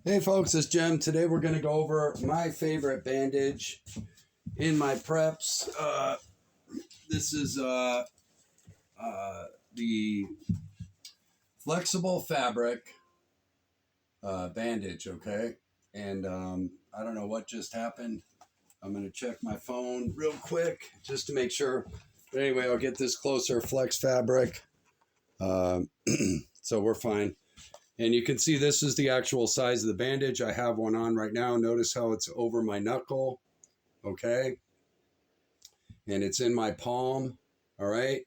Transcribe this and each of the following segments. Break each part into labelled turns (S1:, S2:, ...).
S1: Hey folks, it's Jim. Today we're going to go over my favorite bandage in my preps. This is the flexible fabric bandage, okay? And I don't know what just happened. I'm going to check my phone real quick just to make sure. But anyway, I'll get this closer. Flex fabric. Uh, so we're fine. And you can see this is the actual size of the bandage. I have one on right now. Notice how it's over my knuckle, okay? And it's in my palm, all right?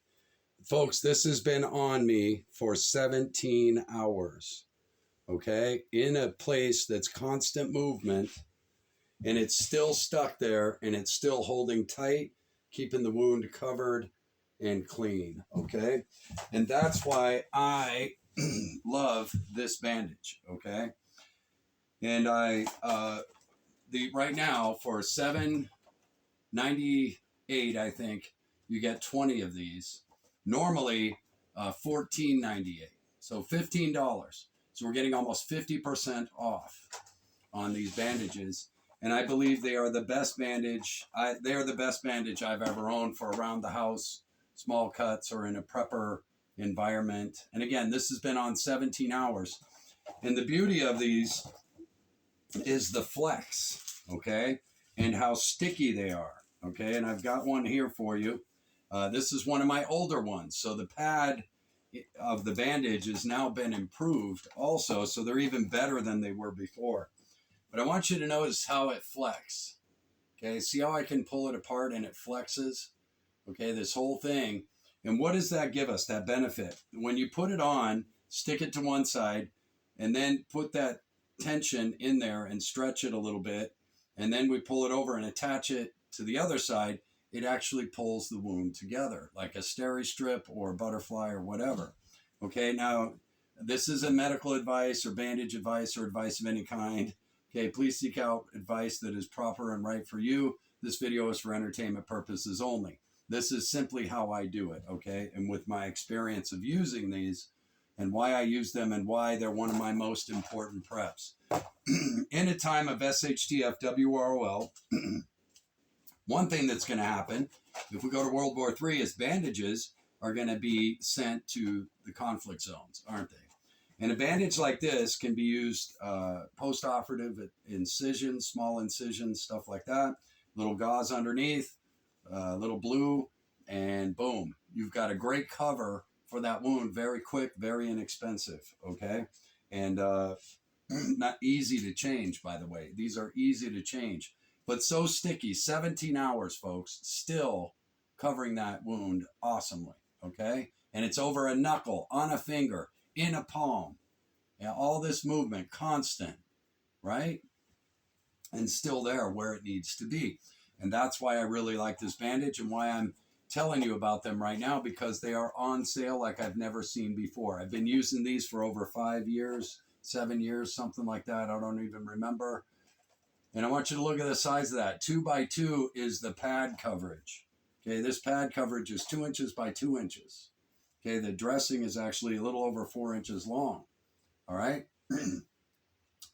S1: Folks, this has been on me for 17 hours, okay? In a place that's constant movement, and it's still stuck there, and it's still holding tight, keeping the wound covered and clean, okay? And that's why I love this bandage, okay? And right now for $7.98, I think you get 20 of these. Normally, $14.98, so $15. So we're getting almost 50% off on these bandages, and I believe they are the best bandage. They are the best bandage I've ever owned for around the house, small cuts, or in a prepper environment. And again, this has been on 17 hours. And the beauty of these is the flex, okay? And how sticky they are, okay? And I've got one here for you. This is one of my older ones. So the pad of the bandage has now been improved also. So they're even better than they were before. But I want you to notice how it flexes, okay? See how I can pull it apart and it flexes, okay? This whole thing. And what does that give us, that benefit? When you put it on, stick it to one side, and then put that tension in there and stretch it a little bit, and then we pull it over and attach it to the other side, it actually pulls the wound together, like a steri strip or butterfly or whatever. Okay, now, this isn't medical advice or bandage advice or advice of any kind. Okay, please seek out advice that is proper and right for you. This video is for entertainment purposes only. This is simply how I do it, okay? And with my experience of using these and why I use them and why they're one of my most important preps. In a time of SHTF-WROL, one thing that's going to happen if we go to World War III is bandages are going to be sent to the conflict zones, aren't they? And a bandage like this can be used post-operative incisions, small incisions, stuff like that. Little gauze underneath. Little blue, and boom, you've got a great cover for that wound. Very quick, very inexpensive, okay? And not easy to change, by the way. These are easy to change, but so sticky. 17 hours, folks, still covering that wound awesomely, okay? And it's over a knuckle, on a finger, in a palm. And all this movement, constant, right? And still there where it needs to be. And that's why I really like this bandage and why I'm telling you about them right now, because they are on sale like I've never seen before. I've been using these for over 5 years, 7 years, something like that. I don't even remember. And I want you to look at the size of that. 2x2 is the pad coverage. Okay, this pad coverage is 2 inches by 2 inches. Okay, the dressing is actually a little over 4 inches long. All right?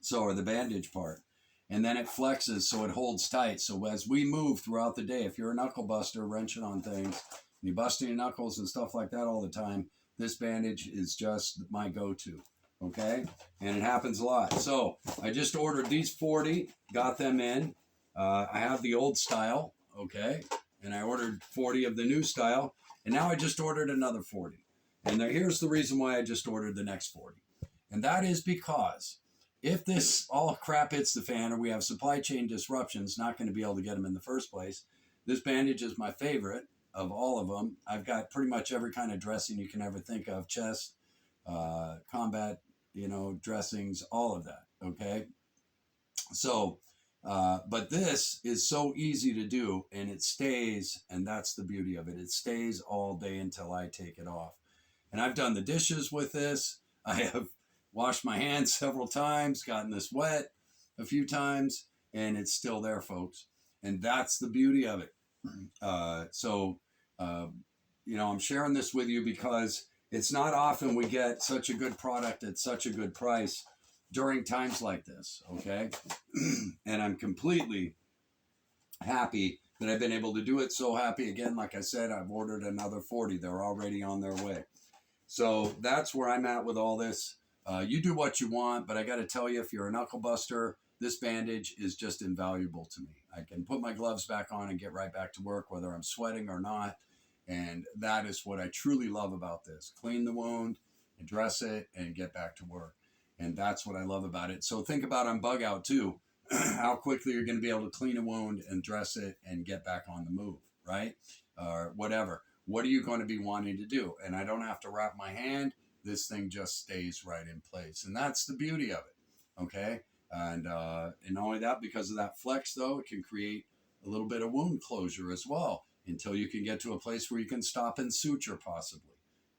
S1: So, or the bandage part. And then it flexes so it holds tight. So as we move throughout the day, if you're a knuckle buster wrenching on things, and you're busting your knuckles and stuff like that all the time, this bandage is just my go-to, okay? And it happens a lot. So I just ordered these 40, got them in. I have the old style, okay? And I ordered 40 of the new style. And now I just ordered another 40. And here's the reason why I just ordered the next 40. And that is because if this all crap hits the fan or we have supply chain disruptions, not going to be able to get them in the first place, this bandage is my favorite of all of them. I've got pretty much every kind of dressing you can ever think of, chest, combat, dressings, all of that, okay? So, but this is so easy to do, and it stays, and that's the beauty of it. It stays all day until I take it off. And I've done the dishes with this. I have washed my hands several times, gotten this wet a few times, and it's still there, folks. And that's the beauty of it. I'm sharing this with you because it's not often we get such a good product at such a good price. during times like this, okay? And I'm completely happy that I've been able to do it. So happy. Again, like I said, I've ordered another 40. They're already on their way. So that's where I'm at with all this. You do what you want, but I got to tell you, if you're a knuckle buster, this bandage is just invaluable to me. I can put my gloves back on and get right back to work, whether I'm sweating or not. And that is what I truly love about this. Clean the wound, address it, and get back to work. And that's what I love about it. So think about on bug out too, how quickly you're going to be able to clean a wound and dress it and get back on the move, right? Or whatever. What are you going to be wanting to do? And I don't have to wrap my hand. This thing just stays right in place. And that's the beauty of it, okay? And not only that, because of that flex, though, it can create a little bit of wound closure as well until you can get to a place where you can stop and suture possibly,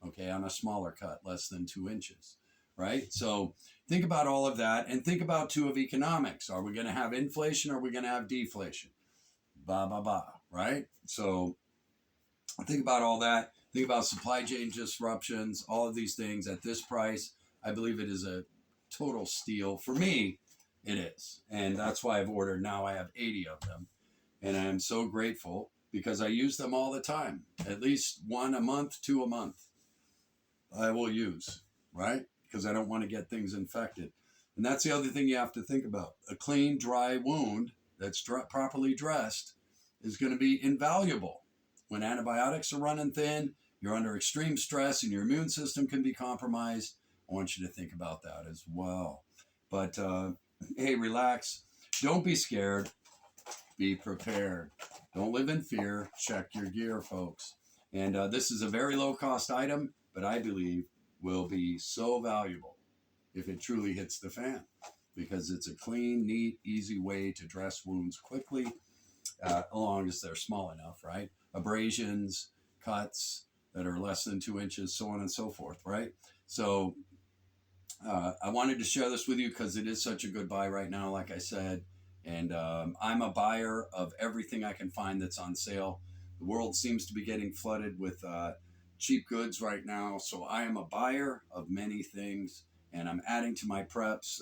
S1: okay, on a smaller cut, less than 2 inches, right? So think about all of that and think about, too, of economics. Are we going to have inflation or are we going to have deflation? Right? So think about all that. Think about supply chain disruptions, all of these things at this price. I believe it is a total steal. For me, it is. And that's why I've ordered. Now I have 80 of them. And I am so grateful because I use them all the time. At least 1 a month, 2 a month. I will use, right? Because I don't want to get things infected. And that's the other thing you have to think about. A clean, dry wound that's properly dressed is going to be invaluable. When antibiotics are running thin, you're under extreme stress and your immune system can be compromised. I want you to think about that as well. But hey, relax. Don't be scared. Be prepared. Don't live in fear. Check your gear, folks. And this is a very low-cost item, but I believe will be so valuable if it truly hits the fan, because it's a clean, neat, easy way to dress wounds quickly, as long as they're small enough, right? Abrasions, cuts that are less than 2 inches, so on and so forth, right? So I wanted to share this with you because it is such a good buy right now, like I said. And I'm a buyer of everything I can find that's on sale. The world seems to be getting flooded with cheap goods right now. So I am a buyer of many things, and I'm adding to my preps.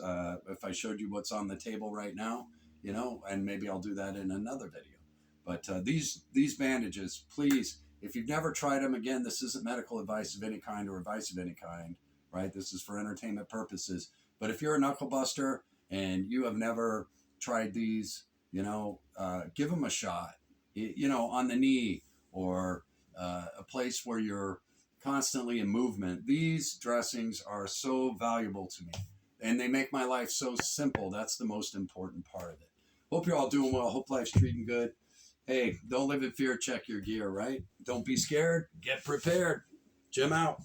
S1: If I showed you what's on the table right now, you know, and maybe I'll do that in another video. But these bandages, please, if you've never tried them, again, this isn't medical advice of any kind or advice of any kind, right? This is for entertainment purposes. But if you're a knuckle buster and you have never tried these, you know, give them a shot, you know, on the knee or a place where you're constantly in movement. These dressings are so valuable to me, and they make my life so simple. That's the most important part of it. Hope you're all doing well. Hope life's treating good. Hey, don't live in fear. Check your gear, right? Don't be scared. Get prepared. Jim out.